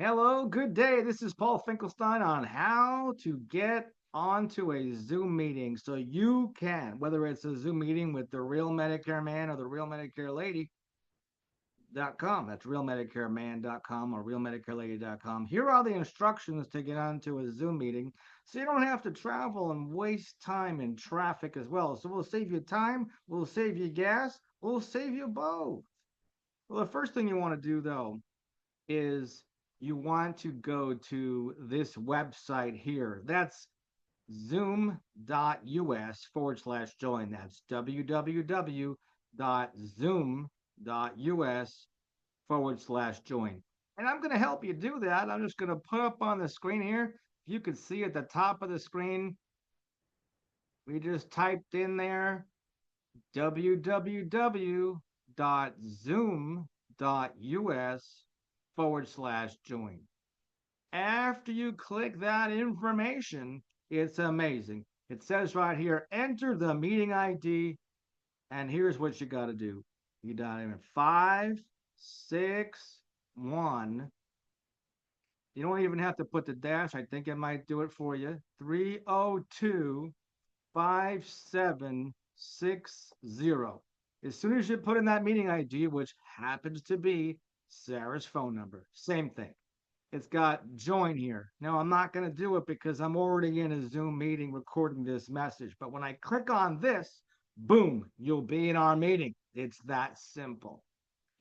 Hello, good day. This is Paul Finkelstein on how to get onto a Zoom meeting so you can, whether it's a Zoom meeting with the Real Medicare Man or the Real Medicare Lady.com. That's realmedicareman.com or realmedicarelady.com. Here are the instructions to get onto a Zoom meeting so you don't have to travel and waste time in traffic as well. So we'll save you time, we'll save you gas, we'll save you both. Well, the first thing you want to do though is you want to go to this website here. That's zoom.us/join. That's www.zoom.us/join. And I'm going to help you do that. I'm just going to put up on the screen here. If you can see at the top of the screen, we just typed in there www.zoom.us/join. After you click that information, it's amazing. It says right here, enter the meeting ID, and here's what you got to do. You dial in 561. You don't even have to put the dash. I think it might do it for you. 302-5760. As soon as you put in that meeting ID, which happens to be Sarah's phone number, same thing. It's got join here. Now, I'm not going to do it because I'm already in a Zoom meeting recording this message. But when I click on this, boom, you'll be in our meeting. It's that simple.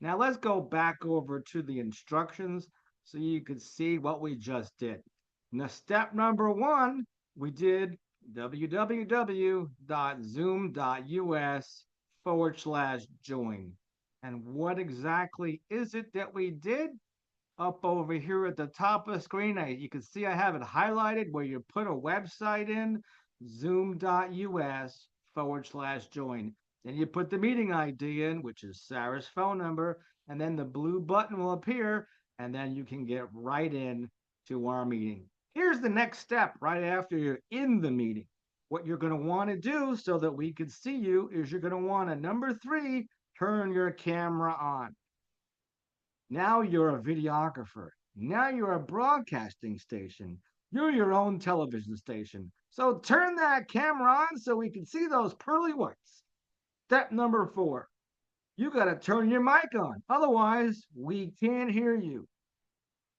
Now, let's go back over to the instructions so you can see what we just did. Now, step number one, we did www.zoom.us/join. And what exactly is it that we did? Up over here at the top of the screen, you can see I have it highlighted where you put a website in, zoom.us/join. Then you put the meeting ID in, which is Sarah's phone number, and then the blue button will appear, and then you can get right in to our meeting. Here's the next step right after you're in the meeting. What you're going to want to do so that we can see you is you're going to want to, number 3, turn your camera on. Now you're a videographer. Now you're a broadcasting station. You're your own television station. So turn that camera on so we can see those pearly whites. Step number 4, you got to turn your mic on. Otherwise, we can't hear you.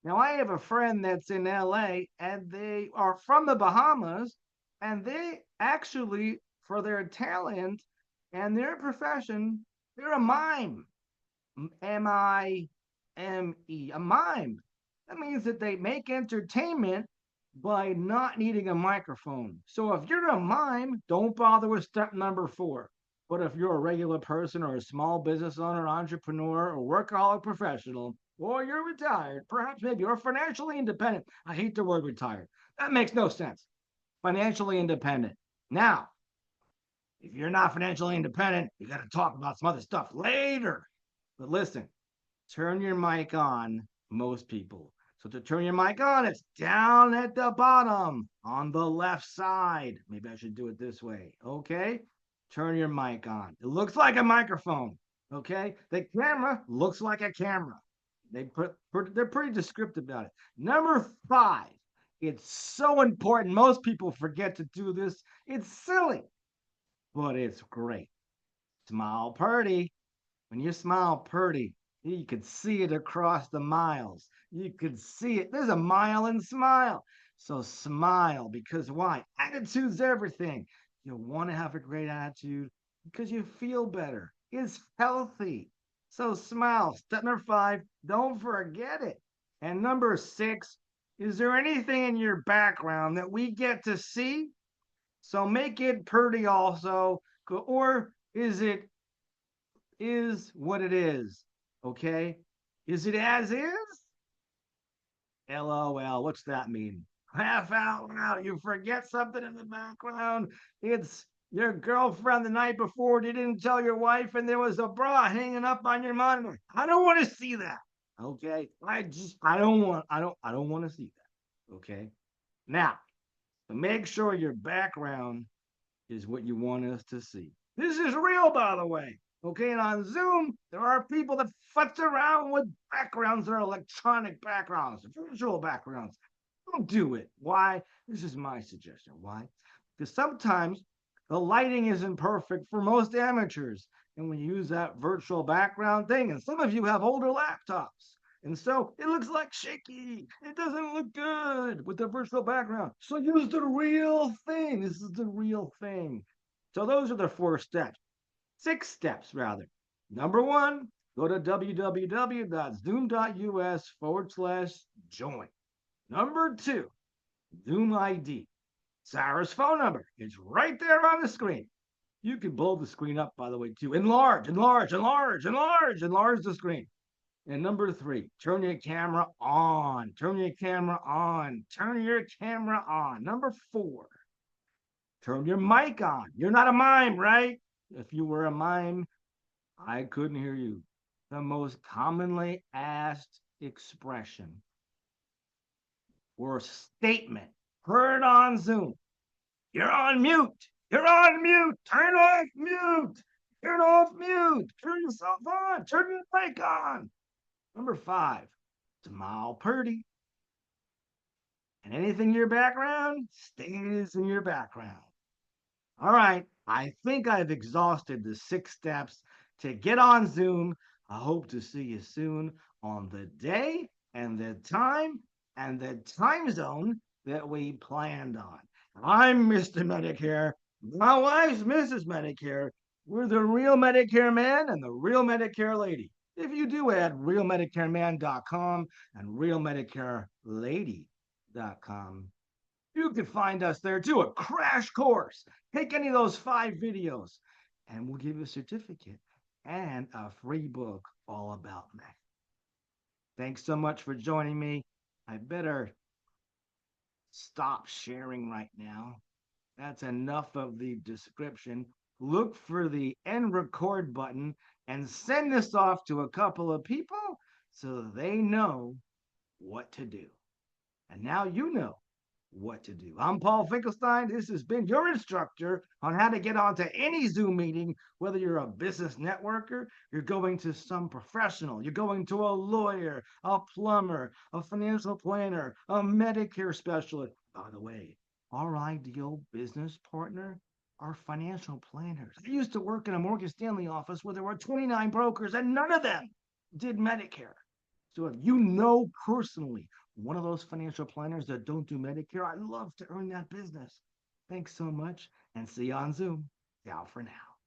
Now, I have a friend that's in LA and they are from the Bahamas, and they actually, for their talent and their profession, they're a mime. MIME, a mime. That means that they make entertainment by not needing a microphone. So if you're a mime, don't bother with step number 4. But if you're a regular person or a small business owner, entrepreneur, or workaholic professional, or you're retired, perhaps maybe, or financially independent. I hate the word retired. That makes no sense. Financially independent. Now, if you're not financially independent, you got to talk about some other stuff later. But listen, turn your mic on, most people. So to turn your mic on, it's down at the bottom on the left side. Maybe I should do it this way. Okay? Turn your mic on. It looks like a microphone. Okay? The camera looks like a camera. They're pretty descriptive about it. Number 5, it's so important. Most people forget to do this. It's silly, but it's great. Smile pretty. When you smile pretty, you could see it across the miles. You could see it. There's a mile in smile. So smile, because why? Attitude's everything. You want to have a great attitude because you feel better. It's healthy. So smile. Step number 5, don't forget it. And number 6, is there anything in your background that we get to see? So make it pretty also. Or is what it is. Okay? Is it as is? LOL. What's that mean? Laugh out loud. You forget something in the background. It's your girlfriend the night before didn't tell your wife and there was a bra hanging up on your monitor. I don't want to see that. Okay? I don't want to see that. Okay? Now, make sure your background is what you want us to see. This is real, by the way. Okay, and on Zoom, there are people that futz around with backgrounds that are electronic backgrounds, virtual backgrounds. Don't do it. Why? This is my suggestion. Why? Because sometimes the lighting isn't perfect for most amateurs. And when you use that virtual background thing, and some of you have older laptops, and so it looks like shaky. It doesn't look good with the virtual background. So use the real thing. This is the real thing. So those are the 4 steps. 6 steps, rather. Number 1, go to www.zoom.us/join. Number 2, Zoom ID. Sarah's phone number is right there on the screen. You can blow the screen up, by the way, too. Enlarge, enlarge, enlarge, enlarge, enlarge the screen. And number 3, turn your camera on. Turn your camera on. Turn your camera on. Number 4, turn your mic on. You're not a mime, right? If you were a mime, I couldn't hear you. The most commonly asked expression or statement heard on Zoom. You're on mute. You're on mute. Turn off mute. Turn off mute. Turn yourself on. Turn your mic on. Number 5, smile pretty. And anything in your background stays in your background. All right, I think I've exhausted the 6 steps to get on Zoom. I hope to see you soon on the day and the time zone that we planned on. I'm Mr. Medicare. My wife's Mrs. Medicare. We're the real Medicare man and the real Medicare lady. If you do add realmedicareman.com and realmedicarelady.com, you can find us there too, a crash course. Take any of those 5 videos, and we'll give you a certificate and a free book all about Mac. Thanks so much for joining me. I better stop sharing right now. That's enough of the description. Look for the end record button and send this off to a couple of people so they know what to do. And now you know what to do. I'm Paul Finkelstein. This has been your instructor on how to get onto any Zoom meeting, whether you're a business networker, you're going to some professional, you're going to a lawyer, a plumber, a financial planner, a Medicare specialist. By the way, our ideal business partner are financial planners. I used to work in a Morgan Stanley office where there were 29 brokers and none of them did Medicare. So if you know personally one of those financial planners that don't do Medicare, I'd love to earn that business. Thanks so much and see you on Zoom. Ciao for now.